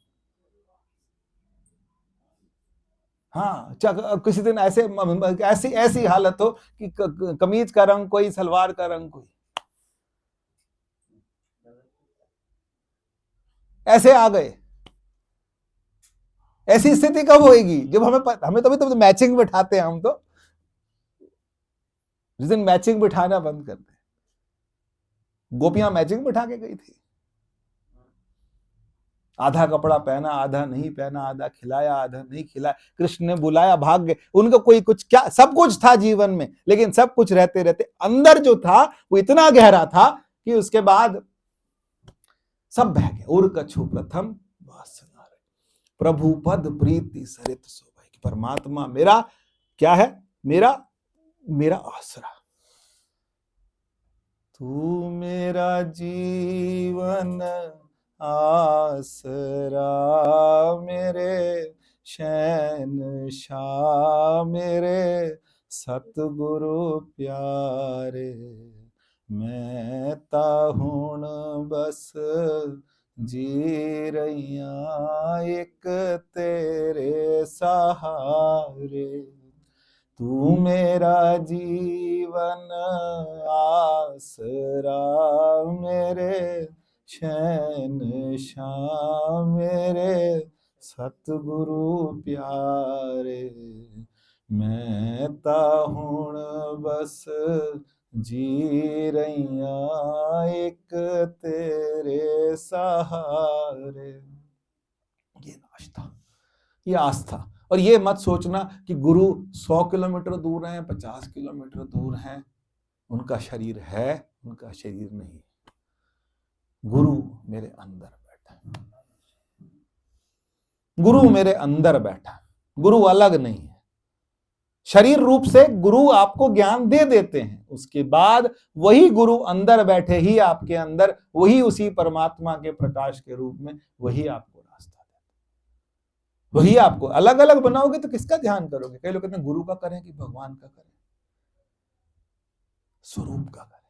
हाँ, किसी दिन ऐसी हालत हो कि कमीज का रंग कोई, सलवार का रंग कोई, ऐसे आ गए। ऐसी स्थिति कब होएगी? जब हमें तो मैचिंग बिठाते हैं हम तो। जिस दिन मैचिंग बिठाना बंद कर दे। गोपियां मैचिंग बिठा के गई थी, आधा कपड़ा पहना, आधा नहीं पहना, आधा खिलाया, आधा नहीं खिलाया। कृष्ण ने बुलाया, भाग गए। उनका कोई कुछ क्या, सब कुछ था जीवन में, लेकिन सब कुछ रहते रहते अंदर जो था वो इतना गहरा था कि उसके बाद सब बह गए। उर कछु प्रथम वासना प्रभु पद प्रीति सरित सोभै। कि परमात्मा मेरा क्या है? मेरा आसरा। तू मेरा जीवन आसरा, मेरे शहंशाह, मेरे सतगुरु प्यारे। मैं ताहुण बस जी रहिया एक तेरे सहारे। तू मेरा जीवन आसरा, मेरे शहंशाह, मेरे सतगुरु प्यारे। मैं ताहुण बस जी रहिया एक तेरे सहारे। ये आस्था, ये आस्था। और ये मत सोचना कि गुरु 100 किलोमीटर दूर हैं, 50 किलोमीटर दूर हैं, उनका शरीर है, उनका शरीर नहीं। गुरु मेरे अंदर बैठा है, गुरु मेरे अंदर बैठा, गुरु अलग नहीं है। शरीर रूप से गुरु आपको ज्ञान दे देते हैं, उसके बाद वही गुरु अंदर बैठे ही आपके अंदर, वही उसी परमात्मा के प्रकाश के रूप में वही आपको रास्ता देते, वही आपको। अलग अलग बनाओगे तो किसका ध्यान करोगे? कई लोग कहते हैं गुरु का करें कि भगवान का करें। स्वरूप का करें।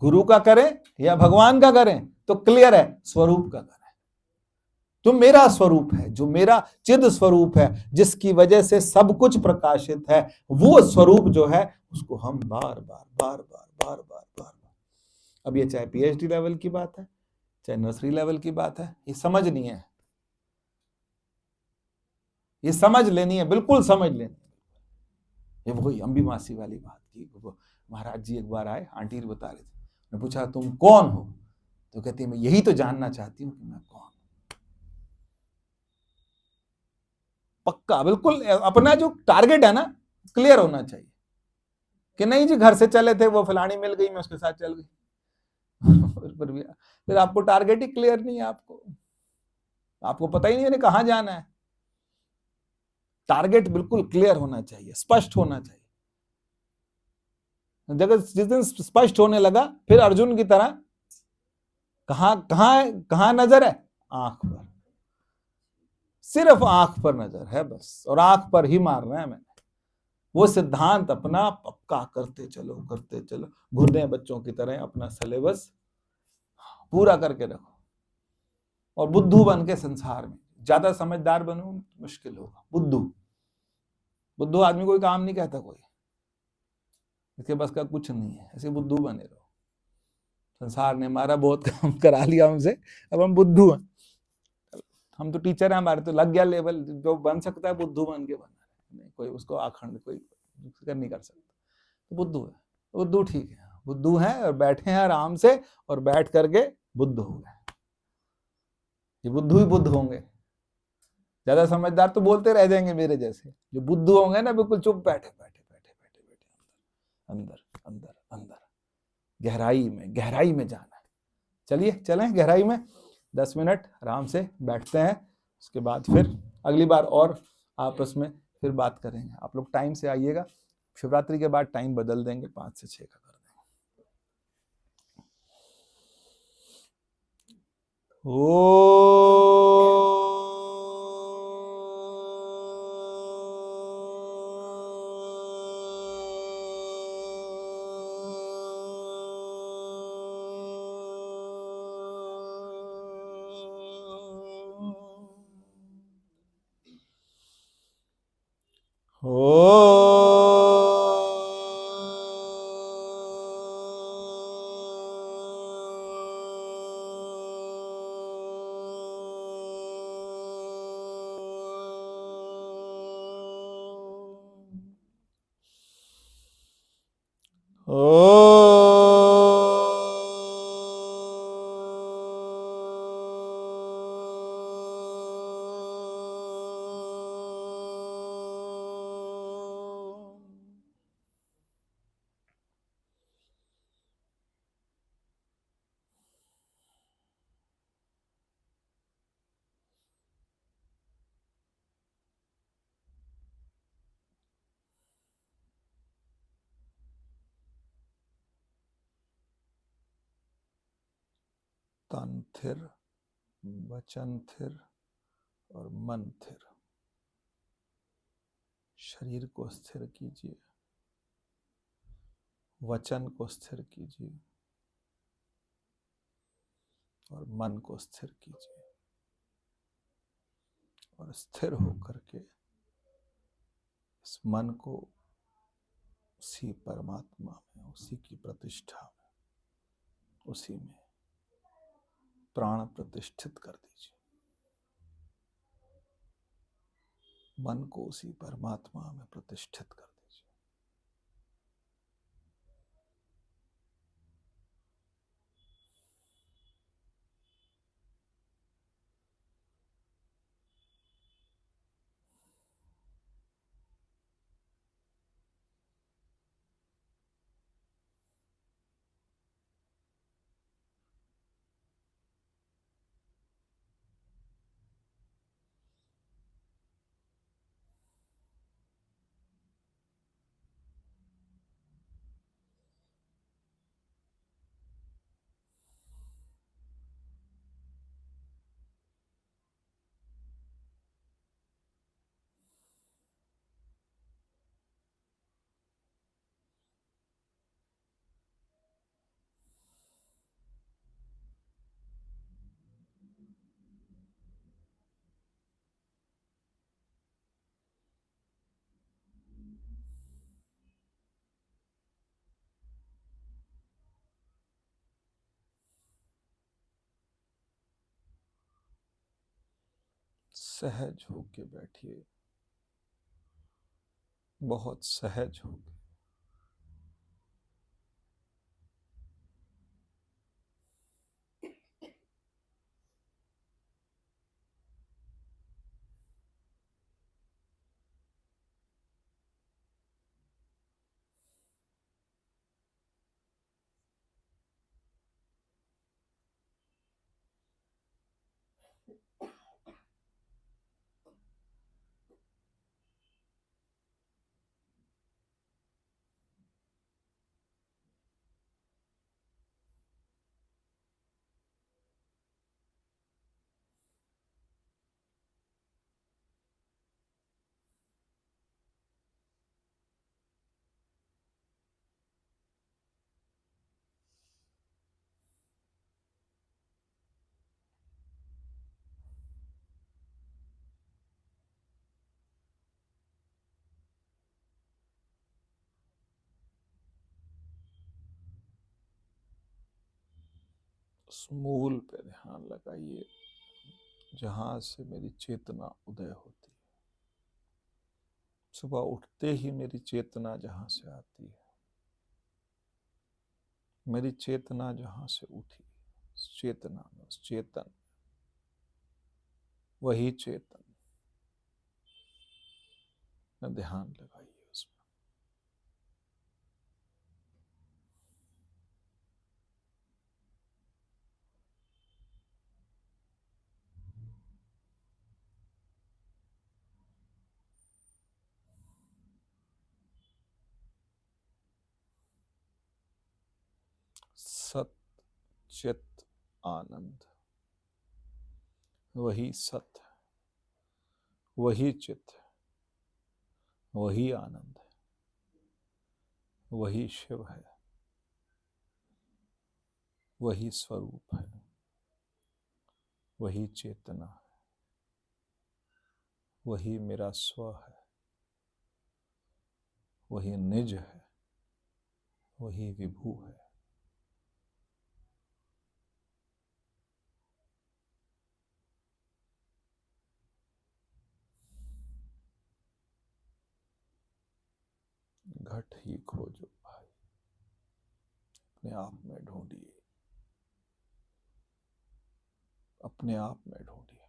गुरु का करें या भगवान का करें तो क्लियर है, स्वरूप का करें। जो मेरा स्वरूप है, जो मेरा चिद स्वरूप है, जिसकी वजह से सब कुछ प्रकाशित है, वो स्वरूप जो है उसको हम बार बार। अब ये चाहे पीएचडी लेवल की बात है, चाहे नर्सरी लेवल की बात है, ये समझ नहीं है, ये समझ लेनी है, बिल्कुल समझ लेनी है। ये वही अम्बी मासी वाली बात की। महाराज जी एक बार आए, आंटी बता रहे थे, मैं पूछा तुम कौन हो? तो कहती मैं यही तो जानना चाहती हूँ कि मैं कौन। पक्का बिल्कुल अपना जो टारगेट है ना, क्लियर होना चाहिए कि नहीं जी घर से चले थे, वो फलानी मिल गई, मैं उसके साथ चल गई। फिर आपको टारगेट ही क्लियर नहीं है, आपको पता ही नहीं है कहां जाना है। टारगेट बिल्कुल क्लियर होना चाहिए, स्पष्ट होना चाहिए। जगह जिस दिन स्पष्ट होने लगा, फिर अर्जुन की तरह कहां नजर है? आंख पर, सिर्फ आंख पर नजर है बस, और आंख पर ही मारना है मैंने। वो सिद्धांत अपना पक्का करते चलो, घुरने बच्चों की तरह अपना सिलेबस पूरा करके रखो, और बुद्धू बन के संसार में। ज्यादा समझदार बनो मुश्किल होगा। बुद्धू आदमी कोई काम नहीं कहता, कोई इसके बस का कुछ नहीं है, ऐसे बुद्धू बने रहो। संसार ने हमारा बहुत काम करा लिया हमसे, अब हम बुद्धू हैं। हम तो टीचर हैं, हमारे तो लग गया लेवल, जो बन सकता है बुद्धू बन के बना है, कोई उसको आखंड कोई नहीं कर सकता। तो बुद्धू है, बुद्धू ठीक है, बुद्धू हैं और बैठे हैं आराम से, और बैठ करके बुद्ध हो गए। ये बुद्धू ही बुद्ध होंगे। ज्यादा समझदार तो बोलते रह जाएंगे मेरे जैसे, जो बुद्धू होंगे ना बिल्कुल चुप बैठे बैठे बैठे बैठे बैठे अंदर अंदर अंदर, गहराई में जाना है। चलिए चलें गहराई में, 10 मिनट आराम से बैठते हैं, उसके बाद फिर अगली बार और आपस में फिर बात करेंगे। आप लोग टाइम से आइएगा, शिवरात्रि के बाद टाइम बदल देंगे, 5 से 6 का कर देंगे। ओ तन थिर, वचन थिर और मन थिर। शरीर को स्थिर कीजिए, वचन को स्थिर कीजिए और मन को स्थिर कीजिए, और स्थिर होकर के इस मन को उसी परमात्मा में, उसी की प्रतिष्ठा में, उसी में प्राण प्रतिष्ठित कर दीजिए। मन को उसी परमात्मा में प्रतिष्ठित कर दीजिए। सहज होके बैठिए, बहुत सहज होके। उस मूल पे ध्यान लगाइए जहां से मेरी चेतना उदय होती है। सुबह उठते ही मेरी चेतना जहां से आती है, मेरी चेतना जहां से उठी, उस चेतना में, उस चेतन, वही चेतन अपना ध्यान लगाइए उसमें। सत चित आनंद, वही सत, वही चित, वही आनंद है, वही शिव है, वही स्वरूप है, वही चेतना है, वही मेरा स्व है, वही निज है, वही विभू है। घट ही खोजो भाई, अपने आप में ढूंढिए, अपने आप में ढूंढिए।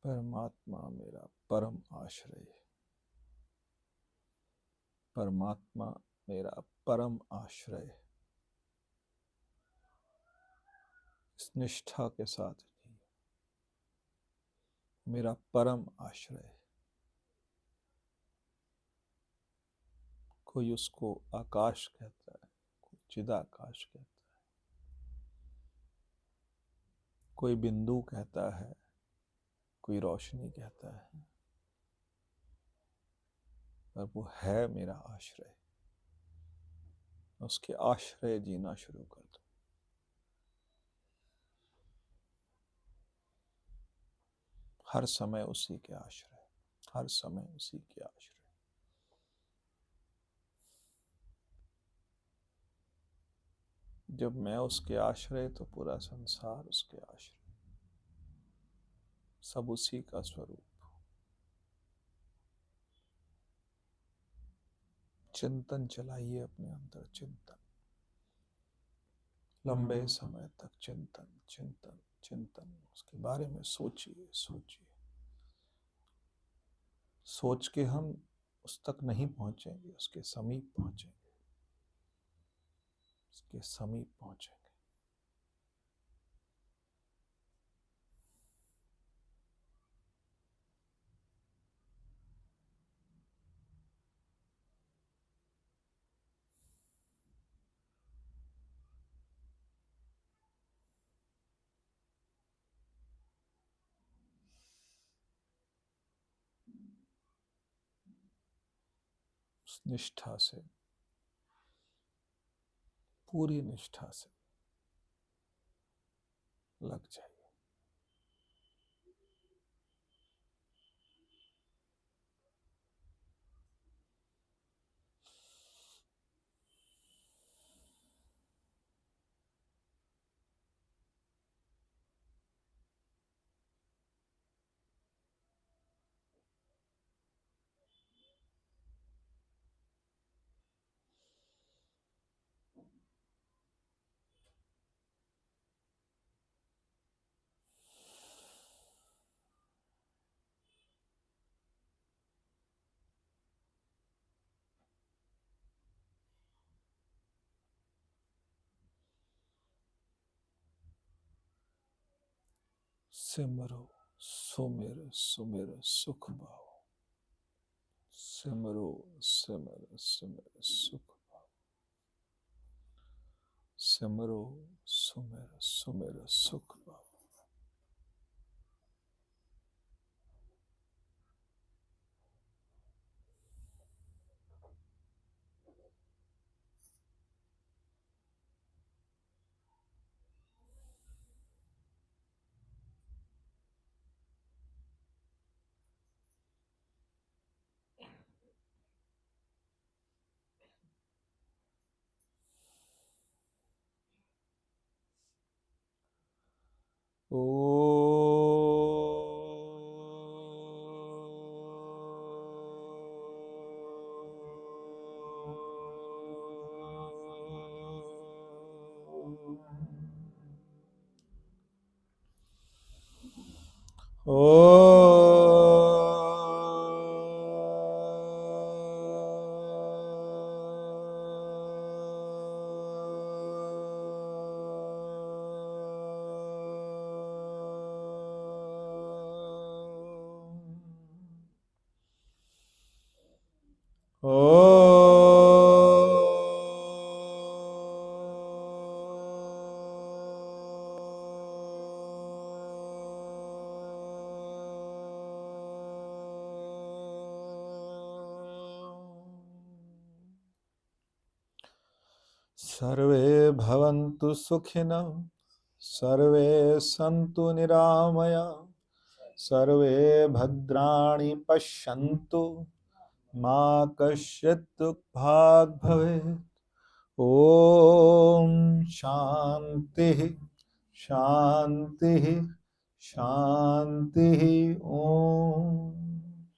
परमात्मा मेरा परम आश्रय, परमात्मा मेरा परम आश्रय। इस निष्ठा के साथ जी, मेरा परम आश्रय। कोई उसको आकाश कहता है, कोई चिदाकाश कहता है, कोई बिंदु कहता है, कोई रोशनी कहता है, पर वो है मेरा आश्रय। उसके आश्रय जीना शुरू कर दो। हर समय उसी के आश्रय, हर समय उसी के आश्रय। जब मैं उसके आश्रय तो पूरा संसार उसके आश्रय, सब उसी का स्वरूप। चिंतन चलाइए अपने अंदर, चिंतन, लंबे समय तक चिंतन चिंतन चिंतन। उसके बारे में सोचिए सोचिए। सोच के हम उस तक नहीं पहुंचेंगे, उसके समीप पहुंचेंगे, उसके समीप पहुंचेंगे। उस निष्ठा से, पूरी निष्ठा से लग जाइए। सिमरो सुमिर सुमिर सुख पाओ, सिमरो सिमर सिमर सुख पाओ, सिमरो सुमिर सुमिर सुख पाओ। ओ सर्वे भवन्तु सुखिनः, सर्वे सन्तु निरामया, सर्वे भद्राणि पश्यन्तु, मा कश्चित् दुःखभाग् भवेत्। ओम शांति शांति शांति। ओम।